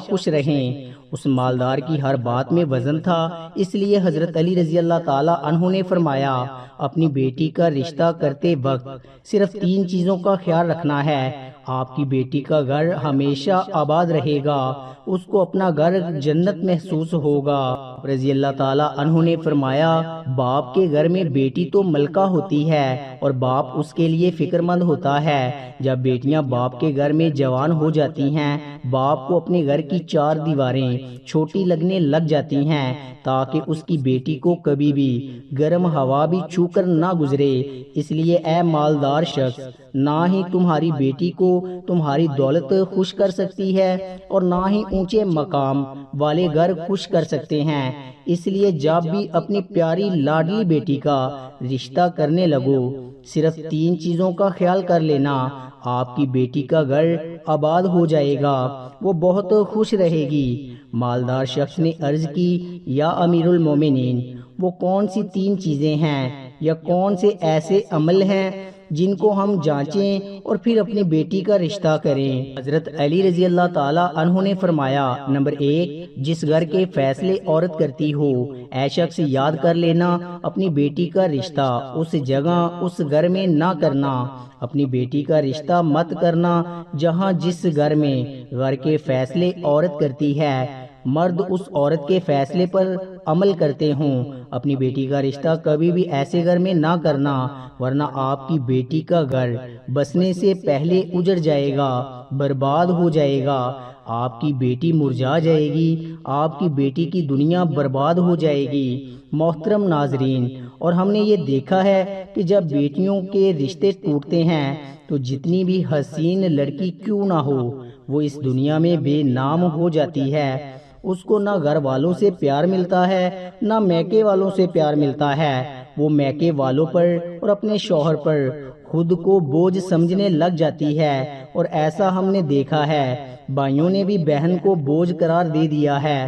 خوش رہیں۔ اس مالدار کی ہر بات میں وزن تھا، اس لیے حضرت علی رضی اللہ تعالی عنہ نے فرمایا اپنی بیٹی کا رشتہ کرتے وقت صرف 3 چیزوں کا خیال رکھنا ہے۔ آپ کی بیٹی کا گھر ہمیشہ آباد رہے گا، اس کو اپنا گھر جنت محسوس ہوگا۔ رضی اللہ تعالیٰ عنہ نے فرمایا باپ کے گھر میں بیٹی تو ملکہ ہوتی ہے اور باپ اس کے لیے فکر مند ہوتا ہے۔ جب بیٹیاں باپ کے گھر میں جوان ہو جاتی ہیں، باپ کو اپنے گھر کی 4 دیواریں چھوٹی لگنے لگ جاتی ہیں تاکہ اس کی بیٹی کو کبھی بھی گرم ہوا بھی چھو کر نہ گزرے۔ اس لیے اے مالدار شخص، نہ ہی تمہاری بیٹی کو تمہاری دولت خوش کر سکتی ہے اور نہ ہی اونچے مقام والے گھر خوش کر سکتے ہیں۔ اس لیے جب بھی اپنی پیاری لاڈلی بیٹی کا رشتہ کرنے لگو، صرف 3 چیزوں کا خیال کر لینا، آپ کی بیٹی کا گھر آباد ہو جائے گا، وہ بہت خوش رہے گی۔ مالدار شخص نے عرض کی یا امیر المومنین، وہ کون سی 3 چیزیں ہیں یا کون سے ایسے عمل ہیں جن کو ہم جانچیں اور پھر اپنی بیٹی کا رشتہ کریں؟ حضرت علی رضی اللہ تعالی عنہ نے فرمایا نمبر 1، جس گھر کے فیصلے عورت کرتی ہو۔ اے شخص، یاد کر لینا اپنی بیٹی کا رشتہ اس جگہ اس گھر میں نہ کرنا، اپنی بیٹی کا رشتہ مت کرنا جہاں جس گھر میں گھر کے فیصلے عورت کرتی ہے، مرد اس عورت کے فیصلے پر عمل کرتے ہوں۔ اپنی بیٹی کا رشتہ کبھی بھی ایسے گھر میں نہ کرنا، ورنہ آپ کی بیٹی کا گھر بسنے سے پہلے اجڑ جائے گا، برباد ہو جائے گا، آپ کی بیٹی مرجھا جائے گی، آپ کی بیٹی کی دنیا برباد ہو جائے گی۔ محترم ناظرین، اور ہم نے یہ دیکھا ہے کہ جب بیٹیوں کے رشتے ٹوٹتے ہیں تو جتنی بھی حسین لڑکی کیوں نہ ہو، وہ اس دنیا میں بے نام ہو جاتی ہے۔ اس کو نہ گھر والوں سے پیار ملتا ہے، نہ میکے والوں سے پیار ملتا ہے۔ وہ میکے والوں پر اور اپنے شوہر پر خود کو بوجھ سمجھنے لگ جاتی ہے، اور ایسا ہم نے دیکھا ہے بھائیوں نے بھی بہن کو بوجھ قرار دے دیا ہے۔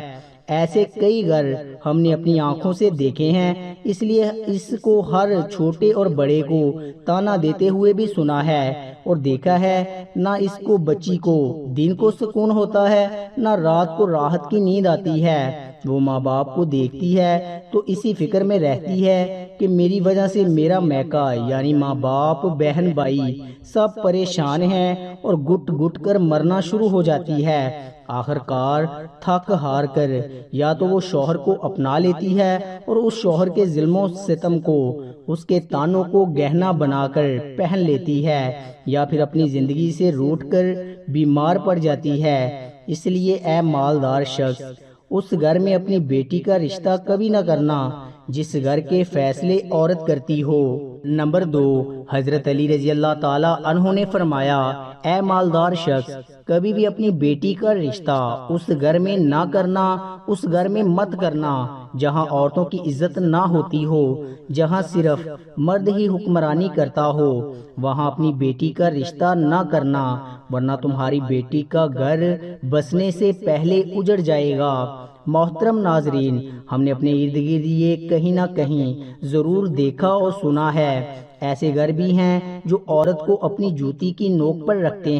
ایسے کئی گھر ہم نے اپنی آنکھوں سے دیکھے ہیں، اس لیے اس کو ہر چھوٹے اور بڑے کو تانا دیتے ہوئے بھی سنا ہے اور دیکھا ہے۔ نہ اس کو بچی کو دن کو سکون ہوتا ہے، نہ رات کو راحت کی نیند آتی ہے۔ وہ ماں باپ کو دیکھتی ہے تو اسی فکر میں رہتی ہے کہ میری وجہ سے میرا میکا یعنی ماں باپ، بہن بھائی سب پریشان ہیں اور گٹ گٹ کر مرنا شروع ہو جاتی ہے۔ آخر کار تھک ہار کر یا تو وہ شوہر کو اپنا لیتی ہے اور اس شوہر کے ظلم و ستم کو، اس کے تانوں کو گہنا بنا کر پہن لیتی ہے، یا پھر اپنی زندگی سے روٹھ کر بیمار پڑ جاتی ہے۔ اس لیے اے مالدار شخص، اس گھر میں اپنی بیٹی کا رشتہ کبھی نہ کرنا جس گھر کے فیصلے عورت کرتی ہو۔ نمبر 2، حضرت علی رضی اللہ تعالی عنہ نے فرمایا اے مالدار شخص، کبھی بھی اپنی بیٹی کا رشتہ اس گھر میں نہ کرنا، اس گھر میں مت کرنا جہاں عورتوں کی عزت نہ ہوتی ہو، جہاں صرف مرد ہی حکمرانی کرتا ہو، وہاں اپنی بیٹی کا رشتہ نہ کرنا، ورنہ تمہاری بیٹی کا گھر بسنے سے پہلے اجڑ جائے گا۔ محترم ناظرین، ہم نے اپنے ارد گرد یہ کہیں نہ کہیں ضرور دیکھا اور سنا ہے۔ ایسے گھر بھی ہیں جو عورت کو اپنی جوتی کی نوک پر رکھتے ہیں۔